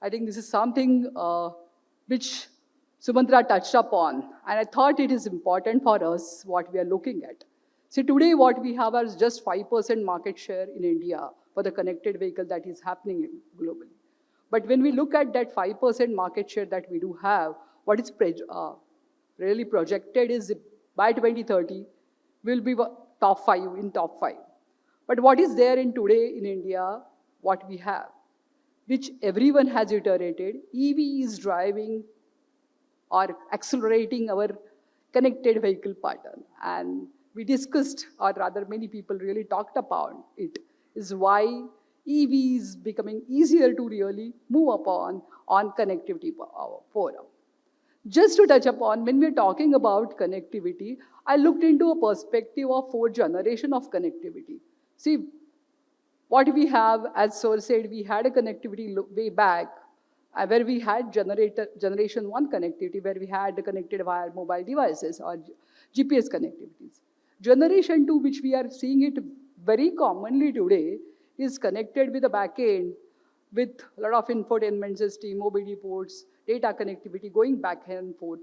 I think this is something which Sumantra touched upon, and I thought it is important for us what we are looking at. See, today what we have is just 5% market share in India for the connected vehicle that is happening globally. But when we look at that 5% market share that we do have, what is really projected is by 2030, we'll be top 5 in top 5. But what is there in today in India, what we have, which everyone has iterated, EV is driving or accelerating our connected vehicle pattern. And we discussed, or rather many people really talked about it, is why EV is becoming easier to really move upon on connectivity forum. Just to touch upon, when we're talking about connectivity, I looked into a perspective of 4 generation of connectivity. See, what we have, as Sir said, we had a connectivity way back, where we had generation 1 connectivity, where we had connected via mobile devices or GPS connectivities. Generation 2, which we are seeing it very commonly today, is connected with the backend with a lot of infotainment system, OBD ports, data connectivity going back and forth.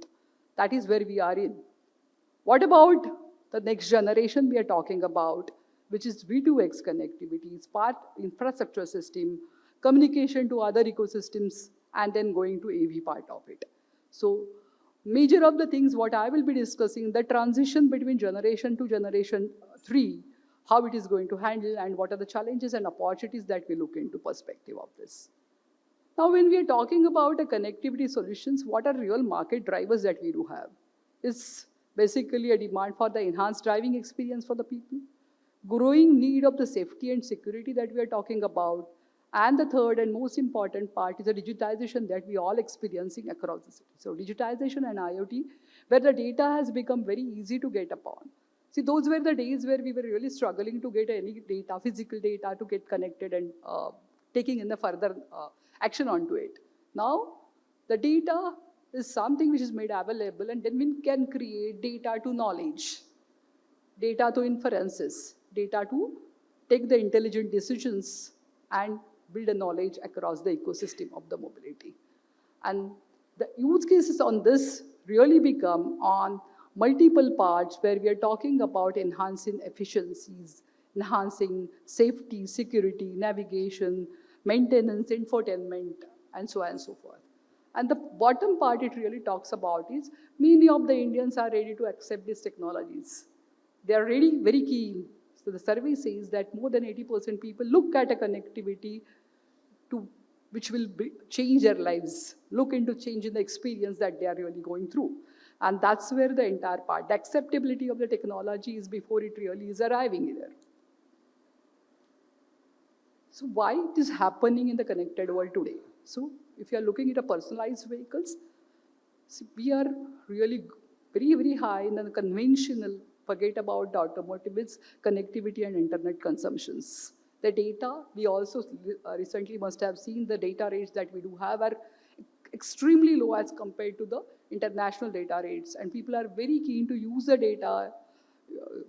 That is where we are in. What about the next generation we are talking about, which is V2X connectivity, smart infrastructure system, communication to other ecosystems, and then going to AV part of it. So major of the things what I will be discussing, the transition between generation to generation 3, how it is going to handle, and what are the challenges and opportunities that we look into perspective of this. Now, when we are talking about the connectivity solutions, what are real market drivers that we do have? It's basically a demand for the enhanced driving experience for the people, growing need of the safety and security that we are talking about, and the third and most important part is the digitization that we all experiencing across the city. So digitization and IoT, where the data has become very easy to get upon. See, those were the days where we were really struggling to get any data, physical data, to get connected and taking in the further action onto it. Now, the data is something which is made available, and then we can create data to knowledge, data to inferences, data to take the intelligent decisions and build a knowledge across the ecosystem of the mobility. And the use cases on this really become on multiple parts, where we are talking about enhancing efficiencies, enhancing safety, security, navigation, maintenance, infotainment, and so on and so forth. And the bottom part it really talks about is many of the Indians are ready to accept these technologies. They are really very keen. So the survey says that more than 80% people look at a connectivity which will change their lives, look into changing the experience that they are really going through. And that's where the entire part, the acceptability of the technology is before it really is arriving there. So why it is happening in the connected world today? So if you are looking at a personalized vehicles, we are really very, very high in the conventional, forget about the automotive, it's connectivity and internet consumptions. The data, we also recently must have seen the data rates that we do have are extremely low as compared to the international data rates. And people are very keen to use the data,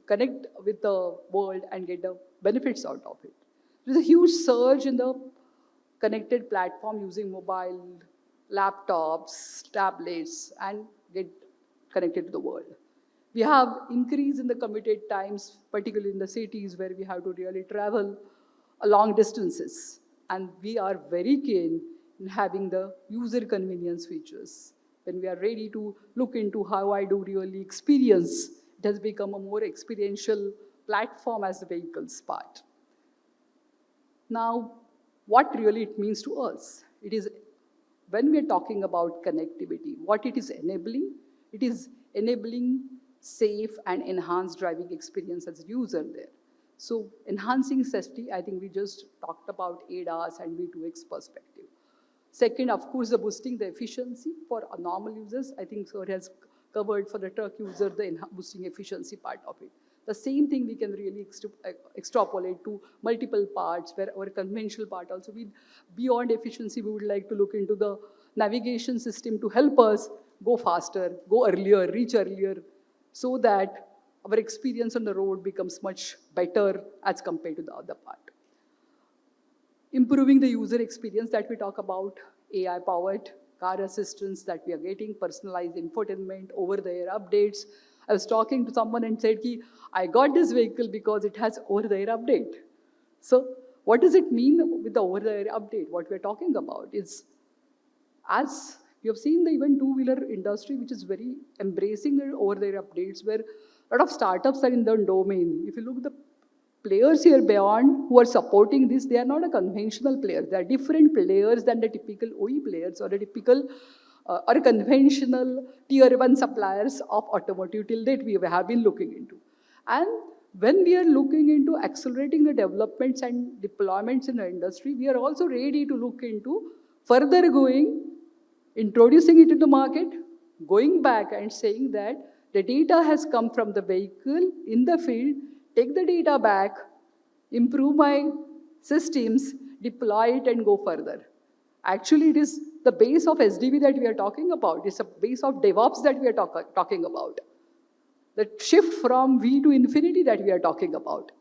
connect with the world and get the benefits out of it. There's a huge surge in the connected platform using mobile, laptops, tablets, and get connected to the world. We have increase in the commuted times, particularly in the cities where we have to really travel long distances. And we are very keen in having the user convenience features. When we are ready to look into how I do really experience, it has become a more experiential platform as the vehicle's part. Now, what really it means to us? It is, when we are talking about connectivity, what it is enabling safe and enhanced driving experience as a user there. So enhancing safety, I think we just talked about ADAS and V2X perspective. Second, of course, the boosting the efficiency for normal users. I think Sir has covered for the truck user, the boosting efficiency part of it. The same thing we can really extrapolate to multiple parts, where our conventional part also, beyond efficiency, we would like to look into the navigation system to help us go faster, go earlier, reach earlier, so that our experience on the road becomes much better as compared to the other part. Improving the user experience that we talk about, AI-powered car assistance that we are getting, personalized infotainment, over-the-air updates. I was talking to someone and said, ki, I got this vehicle because it has over-the-air update. So what does it mean with the over-the-air update? What we're talking about is, as you have seen the even two-wheeler industry, which is very embracing the over-the-air updates, where a lot of startups are in the domain. If you look at the players here beyond who are supporting this, they are not a conventional player. They are different players than the typical OE players or a typical or a conventional tier 1 suppliers of automotive till date we have been looking into. And when we are looking into accelerating the developments and deployments in the industry, we are also ready to look into further going, introducing it to the market, going back and saying that the data has come from the vehicle in the field, take the data back, improve my systems, deploy it and go further. Actually, it is the base of SDV that we are talking about. It's a base of DevOps that we are talking about. The shift from V to infinity that we are talking about.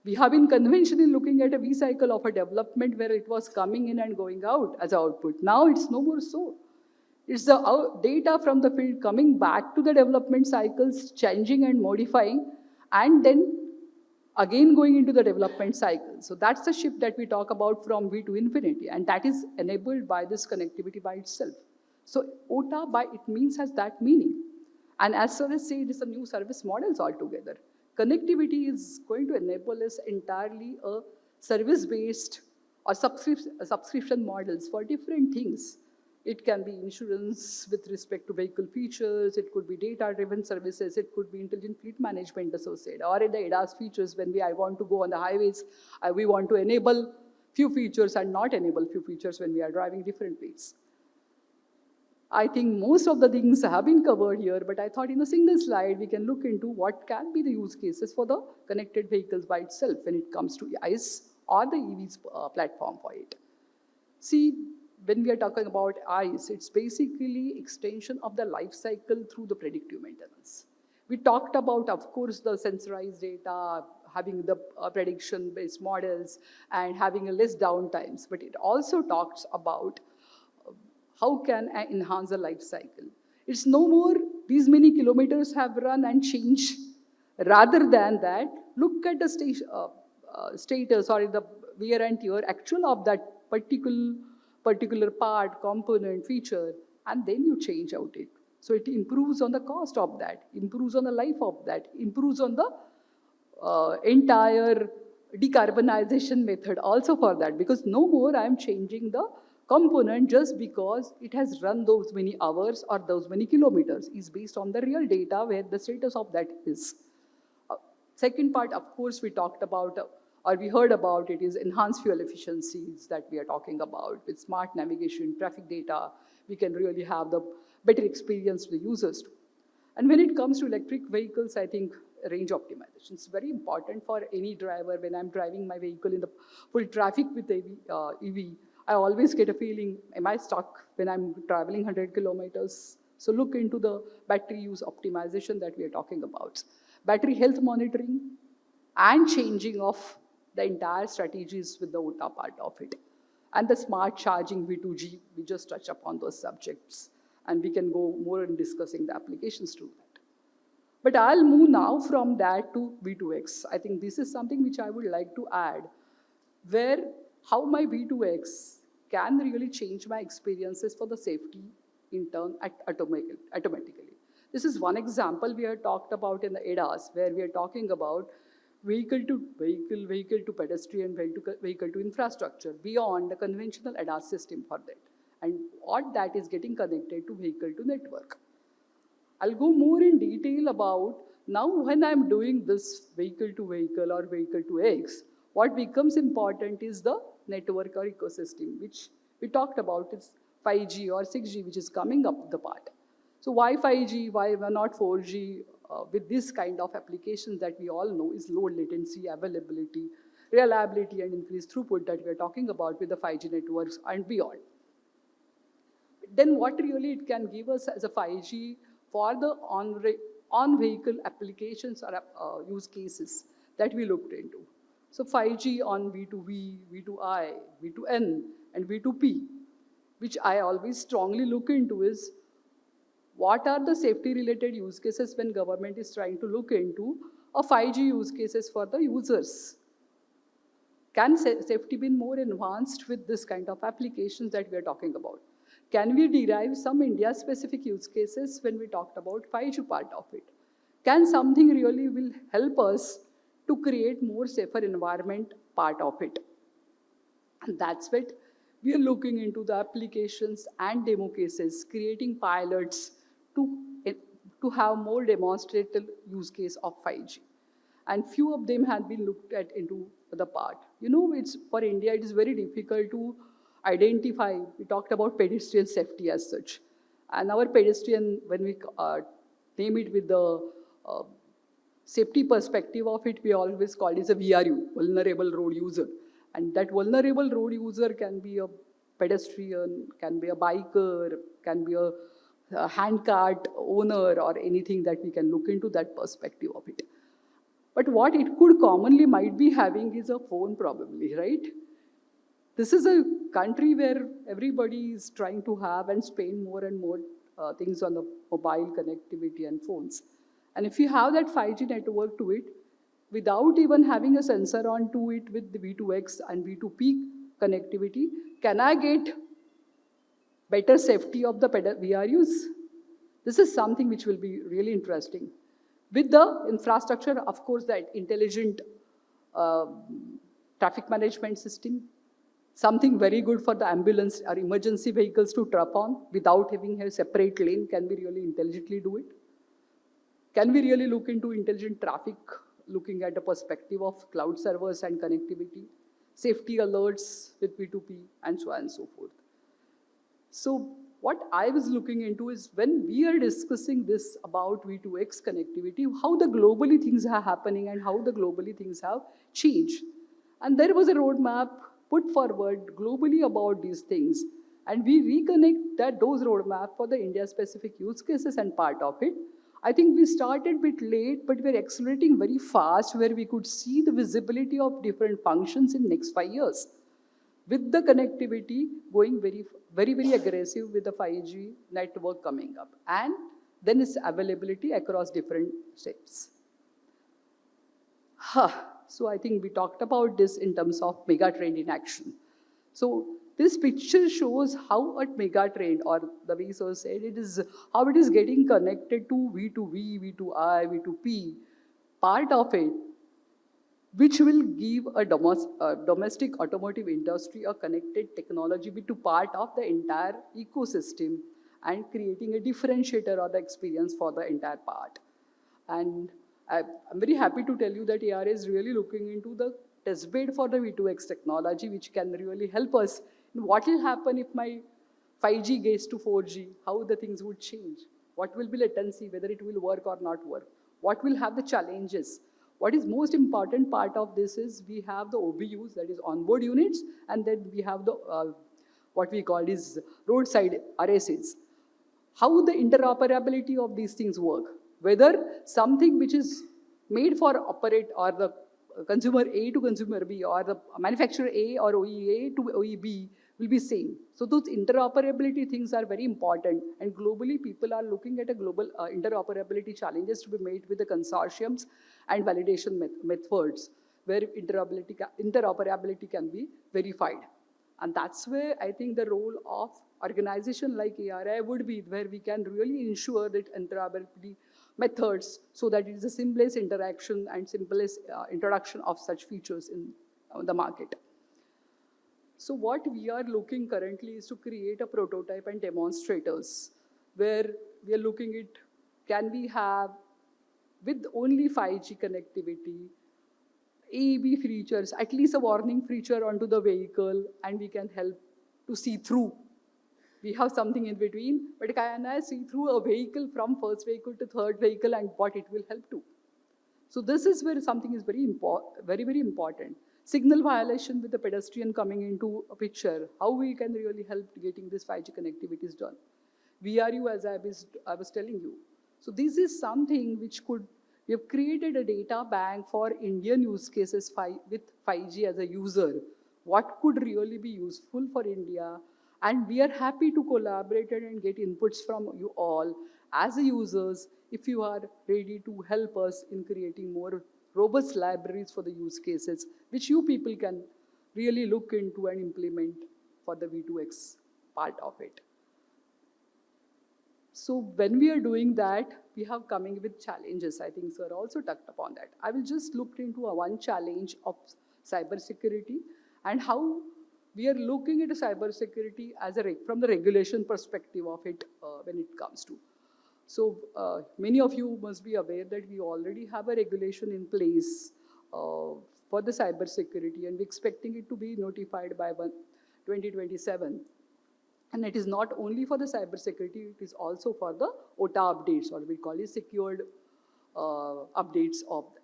We have been conventionally looking at a V cycle of a development where it was coming in and going out as output. Now it's no more so. It's the data from the field coming back to the development cycles, changing and modifying, and then again going into the development cycle. So that's the shift that we talk about from V to infinity, and that is enabled by this connectivity by itself. So OTA by it means has that meaning. And as well as say it is a new service models altogether. Connectivity is going to enable us entirely a service-based or subscription models for different things. It can be insurance with respect to vehicle features, it could be data-driven services, it could be intelligent fleet management associated, or in the ADAS features when I want to go on the highways, we want to enable few features and not enable few features when we are driving different ways. I think most of the things have been covered here, but I thought in a single slide we can look into what can be the use cases for the connected vehicles by itself when it comes to ICE or the EV's platform for it. See, when we are talking about ICE, it's basically extension of the life cycle through the predictive maintenance. We talked about, of course, the sensorized data, having the prediction-based models, and having a less downtimes, but it also talks about how can I enhance the life cycle? It's no more these many kilometers have run and changed. Rather than that, look at the status or the wear and tear actual of that particular part, component, feature, and then you change out it. So it improves on the cost of that, improves on the life of that, improves on the entire decarbonization method also for that, because no more I am changing the component just because it has run those many hours or those many kilometers. Is based on the real data where the status of that is. Second part, of course, we talked about or we heard about it is enhanced fuel efficiencies that we are talking about. With smart navigation, traffic data, we can really have the better experience to the users too. And when it comes to electric vehicles, I think range optimization is very important for any driver. When I'm driving my vehicle in the full traffic with EV, I always get a feeling, am I stuck when I'm traveling 100 kilometers? So look into the battery use optimization that we are talking about. Battery health monitoring and changing of the entire strategies with the OTA part of it. And the smart charging V2G, we just touch upon those subjects. And we can go more in discussing the applications to that. But I'll move now from that to V2X. I think this is something which I would like to add, where how my V2X can really change my experiences for the safety in turn automatically. This is one example we have talked about in the ADAS, where we are talking about vehicle to vehicle, vehicle to pedestrian, vehicle to infrastructure, beyond the conventional ADAS system for that. And what that is getting connected to vehicle to network. I'll go more in detail about now when I'm doing this vehicle to vehicle or vehicle to X, what becomes important is the network or ecosystem, which we talked about. It's 5G or 6G, which is coming up the part. So why 5G, why not 4G? With this kind of applications that we all know is low latency, availability, reliability, and increased throughput that we are talking about with the 5G networks and beyond. Then what really it can give us as a 5G for the on-vehicle applications or use cases that we looked into. So 5G on V2V, V2I, V2N, and V2P. which I always strongly look into, is what are the safety related use cases when government is trying to look into a 5G use cases for the users. Can safety be more advanced with this kind of applications that we are talking about? Can we derive some India-specific use cases when we talked about 5G part of it? Can something really will help us to create more safer environment part of it? And that's what we are looking into the applications and demo cases, creating pilots to have more demonstrative use case of 5G. And few of them have been looked at into the part. You know, it's for India, it is very difficult to identify. We talked about pedestrian safety as such. And our pedestrian, when we name it with the safety perspective of it, we always call it as a VRU, vulnerable road user. And that vulnerable road user can be a pedestrian, can be a biker, can be a handcart owner, or anything that we can look into that perspective of it. But what it could commonly might be having is a phone probably, right? This is a country where everybody is trying to have and spend more and more things on the mobile connectivity and phones. And if you have that 5G network to it, without even having a sensor onto it with the V2X and V2P connectivity, can I get better safety of the VRUs? This is something which will be really interesting. With the infrastructure, of course, that intelligent traffic management system, something very good for the ambulance or emergency vehicles to trap on without having a separate lane. Can we really intelligently do it? Can we really look into intelligent traffic, looking at the perspective of cloud servers and connectivity, safety alerts with P2P, and so on and so forth? So what I was looking into is when we are discussing this about V2X connectivity, how the globally things are happening and how the globally things have changed. And there was a roadmap put forward globally about these things. And we reconnect those roadmap for the India-specific use cases and part of it. I think we started a bit late, but we're accelerating very fast where we could see the visibility of different functions in next 5 years. With the connectivity going very, very, very aggressive with the 5G network coming up. And then its availability across different steps. So I think we talked about this in terms of mega trend in action. So this picture shows how a mega trend, or the way so said, it is how it is getting connected to V2V, V2I, V2P, part of it, which will give a domestic automotive industry a connected technology to part of the entire ecosystem and creating a differentiator or the experience for the entire part. And I'm very happy to tell you that ARA is really looking into the testbed for the V2X technology, which can really help us in what will happen if my 5G gets to 4G, how the things would change, what will be latency, whether it will work or not work, what will have the challenges. What is most important part of this is we have the OBUs, that is onboard units, and then we have the what we call is roadside RSAs. How the interoperability of these things work, whether something which is made for operate or the consumer A to consumer B or the manufacturer A or OE A to OE B will be same. So those interoperability things are very important, and globally people are looking at a global interoperability challenges to be made with the consortiums and validation methods where interoperability can be verified. And that's where I think the role of organization like ARI would be, where we can really ensure that interoperability methods so that it is the simplest interaction and simplest introduction of such features in the market. So what we are looking currently is to create a prototype and demonstrators where we are looking at, can we have with only 5G connectivity, AEB features, at least a warning feature onto the vehicle, and we can help to see through. We have something in between, but can I see through a vehicle from first vehicle to third vehicle and what it will help to? So this is where something is very, very important. Signal violation with the pedestrian coming into a picture, how we can really help getting this 5G connectivity is done. VRU, as I was telling you. So this is something which could, we have created a data bank for Indian use cases with 5G as a user. What could really be useful for India? And we are happy to collaborate and get inputs from you all as the users if you are ready to help us in creating more robust libraries for the use cases, which you people can really look into and implement for the V2X part of it. So when we are doing that, we have coming with challenges. I think sir also touched upon that. I will just look into one challenge of cybersecurity and how we are looking at cybersecurity as from the regulation perspective of it when it comes to. So many of you must be aware that we already have a regulation in place for the cybersecurity, and we're expecting it to be notified by 2027. And it is not only for the cybersecurity, it is also for the OTA updates, or we call it secured updates of that.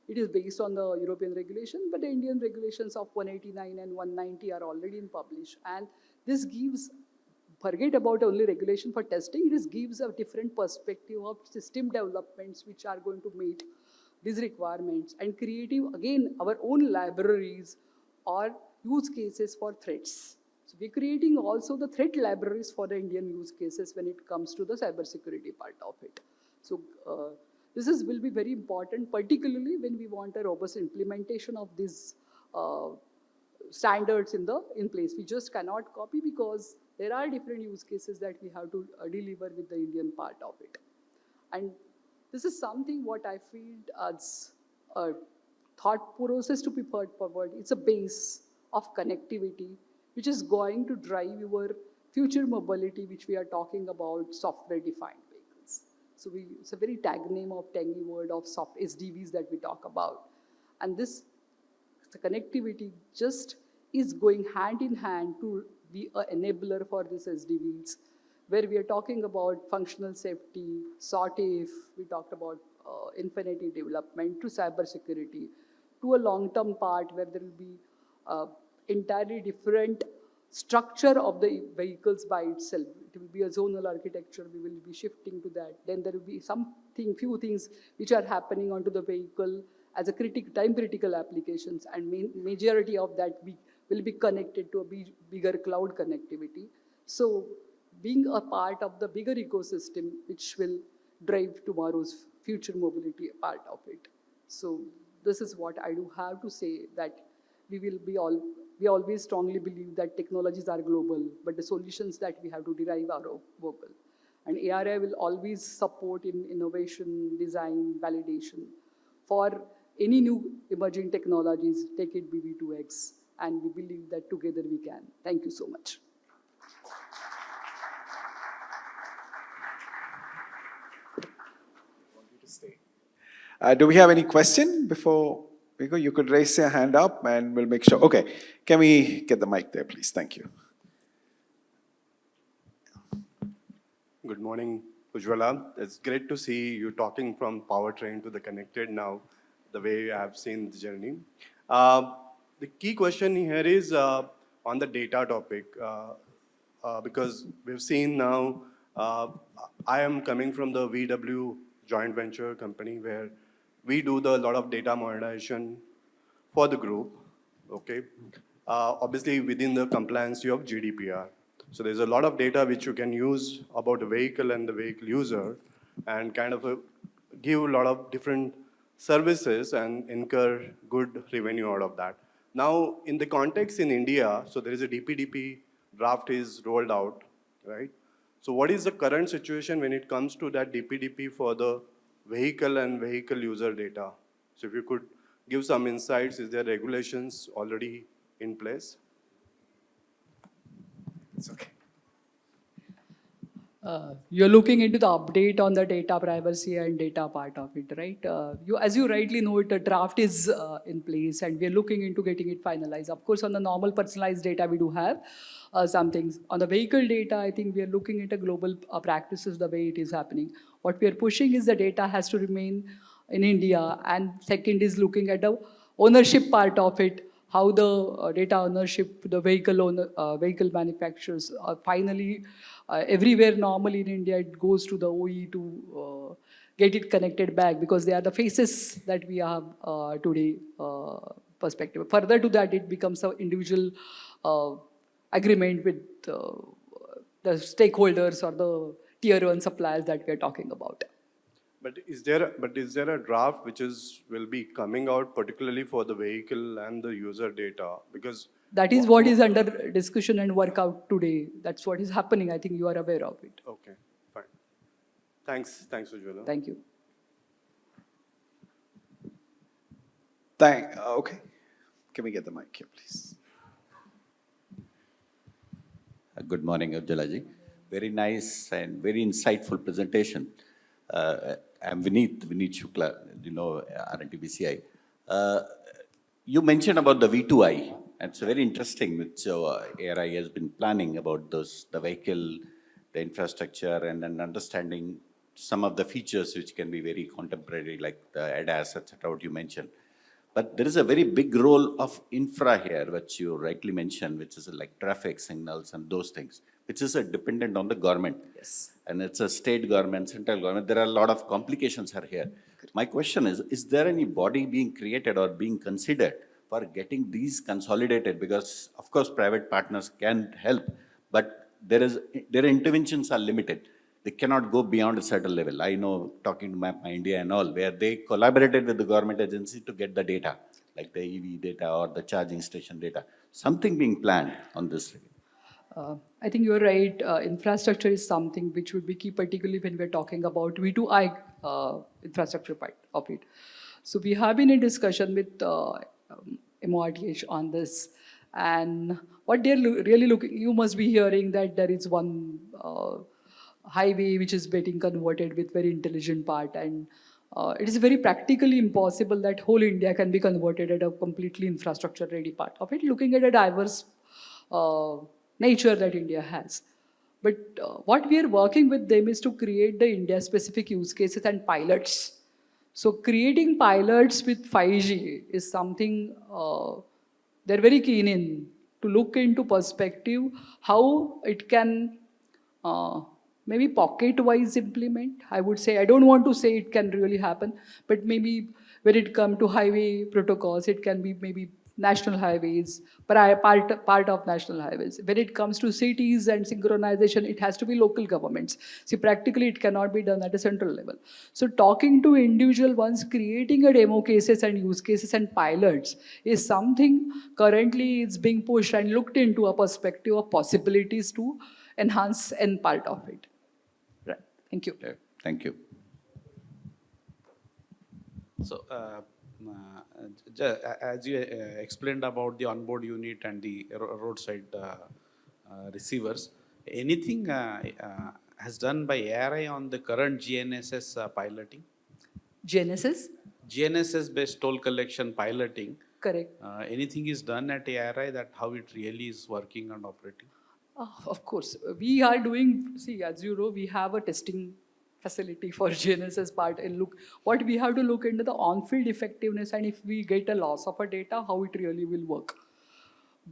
It is based on the European regulation, but the Indian regulations of 189 and 190 are already in published. And this gives, forget about only regulation for testing, it gives a different perspective of system developments which are going to meet these requirements and creating, again, our own libraries or use cases for threats. So we're creating also the threat libraries for the Indian use cases when it comes to the cybersecurity part of it. So this will be very important, particularly when we want a robust implementation of these standards in place. We just cannot copy because there are different use cases that we have to deliver with the Indian part of it. And this is something what I feel as a thought process to be put forward. It's a base of connectivity which is going to drive your future mobility, which we are talking about software-defined vehicles. So it's a very tag name of tangy word of soft SDVs that we talk about. And the connectivity just is going hand in hand to be an enabler for these SDVs, where we are talking about functional safety, SOTIF, we talked about infinity development, to cybersecurity, to a long-term part where there will be entirely different structure of the vehicles by itself. It will be a zonal architecture, we will be shifting to that. Then there will be few things which are happening onto the vehicle as a time-critical applications, and majority of that will be connected to a bigger cloud connectivity. So being a part of the bigger ecosystem which will drive tomorrow's future mobility part of it. So this is what I do have to say, that we always strongly believe that technologies are global, but the solutions that we have to derive are local. And ARI will always support in innovation, design, validation for any new emerging technologies, take it BB2X, and we believe that together we can. Thank you so much. Do we have any question before we go? You could raise your hand up and we'll make sure. Okay, can we get the mic there, please? Thank you. Good morning, Ujjwala. It's great to see you talking from powertrain to the connected now, the way I have seen the journey. The key question here is on the data topic, because we've seen now, I am coming from the VW joint venture company where we do a lot of data modernization for the group, okay? Obviously, within the compliance of GDPR. So there's a lot of data which you can use about the vehicle and the vehicle user and kind of give a lot of different services and incur good revenue out of that. Now, in the context in India, so there is a DPDP draft is rolled out, right? So what is the current situation when it comes to that DPDP for the vehicle and vehicle user data? So if you could give some insights, is there regulations already in place? It's okay. You're looking into the update on the data privacy and data part of it, right? As you rightly know, the draft is in place and we're looking into getting it finalized. Of course, on the normal personalized data, we do have some things. On the vehicle data, I think we are looking at a global practices the way it is happening. What we are pushing is the data has to remain in India, and second is looking at the ownership part of it, how the data ownership, the vehicle manufacturers finally everywhere normally in India it goes to the OE to get it connected back, because they are the faces that we have today perspective. Further to that, it becomes an individual agreement with the stakeholders or the tier one suppliers that we are talking about. But is there a draft which will be coming out particularly for the vehicle and the user data? Because That is what is under discussion and workout today. That's what is happening. I think you are aware of it. okay, fine. Thanks, Ujjwala. Thank you. Okay. Can we get the mic here, please? Good morning, Ujjwala. Very nice and very insightful presentation. I'm Vineet Shukla, RNTBCI. You mentioned about the V2I. It's very interesting, which ARI has been planning about the vehicle, the infrastructure, and then understanding some of the features which can be very contemporary, like the ADAS, etc., what you mentioned. But there is a very big role of infra here, which you rightly mentioned, which is like traffic signals and those things, which is dependent on the government. Yes. And it's a state government, central government. There are a lot of complications are here. My question is there any body being created or being considered for getting these consolidated? Because, of course, private partners can help, but their interventions are limited. They cannot go beyond a certain level. I know, talking to Map My India and all, where they collaborated with the government agency to get the data, like the EV data or the charging station data. Something being planned on this. I think you're right. Infrastructure is something which would be key, particularly when we're talking about V2I infrastructure part of it. So we have been in discussion with MORTH on this. And what they're really looking, you must be hearing that there is one highway which is getting converted with very intelligent part. And it is very practically impossible that whole India can be converted at a completely infrastructure ready part of it, looking at a diverse nature that India has. But what we are working with them is to create the India-specific use cases and pilots. So creating pilots with 5G is something they're very keen in, to look into perspective how it can maybe pocket-wise implement. I would say, I don't want to say it can really happen, but maybe when it comes to highway protocols, it can be maybe national highways, part of national highways. When it comes to cities and synchronization, it has to be local governments. See, practically it cannot be done at a central level. So talking to individual ones, creating a demo cases and use cases and pilots is something currently is being pushed and looked into a perspective of possibilities to enhance and part of it. Right. Thank you. Okay. Thank you. So, as you explained about the onboard unit and the roadside receivers, anything has done by ARI on the current GNSS piloting? Genesis? GNSS-based toll collection piloting. Correct. Anything is done at ARI that how it really is working and operating? Of course, we are doing, see, as you know, we have a testing facility for GNSS part, and look, what we have to look into the on-field effectiveness, and if we get a loss of a data, how it really will work.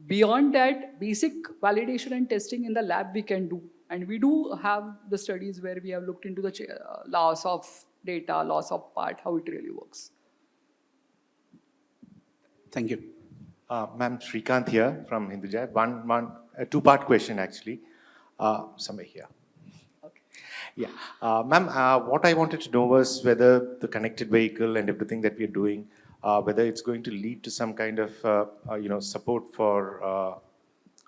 Beyond that, basic validation and testing in the lab we can do, and we do have the studies where we have looked into the loss of data, loss of part, how it really works. Thank you. Ma'am, Srikanth here from Hinduja. A two-part question actually. Somewhere here. Okay. Yeah. Ma'am, what I wanted to know was whether the connected vehicle and everything that we're doing, whether it's going to lead to some kind of, support for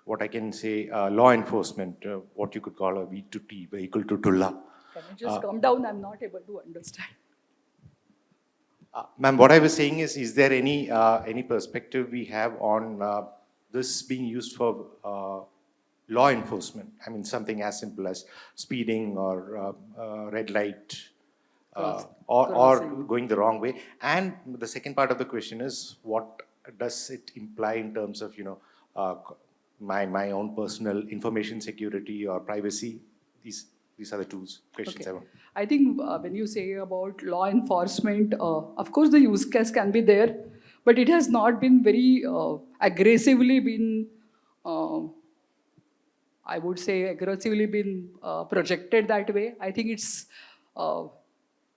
what I can say, law enforcement, what you could call a V2T, vehicle to Tulla. Can you just come down? I'm not able to understand. Ma'am, what I was saying is there any perspective we have on this being used for law enforcement? I mean, something as simple as speeding or red light or going the wrong way. And the second part of the question is, what does it imply in terms of, my own personal information security or privacy? These are the two questions I want. I think when you say about law enforcement, of course the use case can be there, but it has not been very aggressively been, I would say aggressively been projected that way. I think it's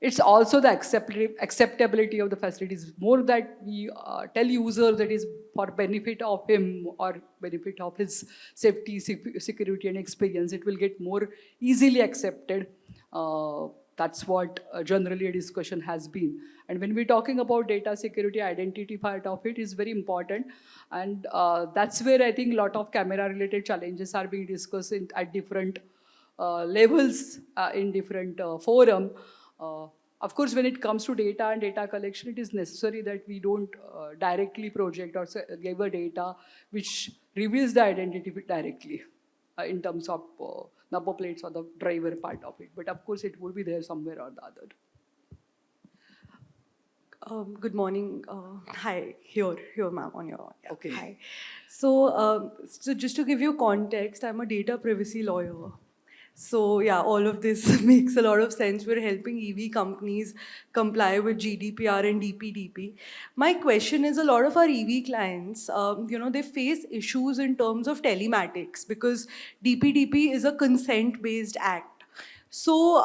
it's also the acceptability of the facilities. More that we tell users that is for benefit of him or benefit of his safety, security and experience, it will get more easily accepted. That's what generally a discussion has been. And when we're talking about data security, identity part of it is very important. And that's where I think a lot of camera-related challenges are being discussed at different levels in different forum. Of course, when it comes to data and data collection, it is necessary that we don't directly project or give a data which reveals the identity directly in terms of number plates or the driver part of it. But of course, it will be there somewhere or the other. Good morning. Hi, here, ma'am, on your. Yeah, Okay. Hi. So just to give you context, I'm a data privacy lawyer. So yeah, all of this makes a lot of sense. We're helping EV companies comply with GDPR and DPDP. My question is, a lot of our EV clients, they face issues in terms of telematics because DPDP is a consent-based act. So,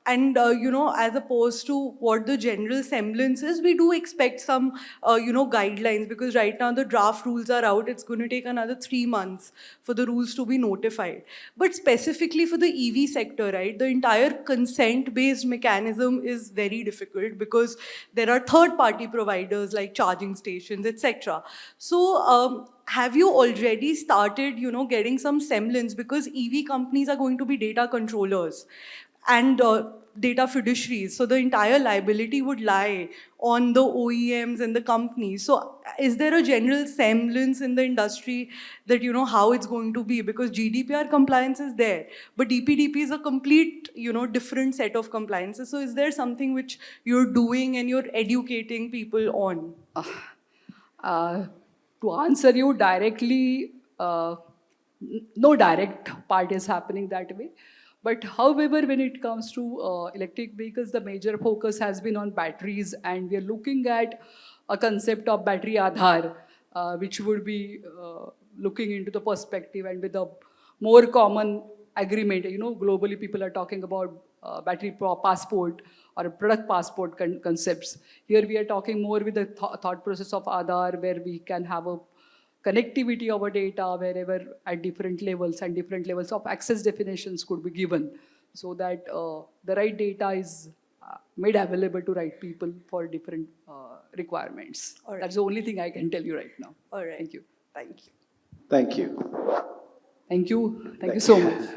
as opposed to what the general semblance is, we do expect some, guidelines, because right now the draft rules are out. It's going to take another 3 months for the rules to be notified. But specifically for the EV sector, right, the entire consent-based mechanism is very difficult because there are third-party providers like charging stations, etc. So, have you already started, getting some semblance, because EV companies are going to be data controllers and data fiduciaries, so the entire liability would lie on the OEMs and the companies. So is there a general semblance in the industry that how it's going to be? Because GDPR compliance is there, but DPDP is a complete different set of compliances. So is there something which you're doing and you're educating people on? To answer you directly, no direct part is happening that way. But however, when it comes to electric vehicles, the major focus has been on batteries, and we are looking at a concept of battery Aadhaar, which would be looking into the perspective and with a more common agreement. Globally people are talking about battery passport or product passport concepts. Here we are talking more with the thought process of Aadhaar, where we can have a connectivity of our data wherever at different levels, and different levels of access definitions could be given, so that the right data is made available to right people for different requirements. All right. That's the only thing I can tell you right now. All right. Thank you. Thank you. Thank you. Thank you. Thank you so much.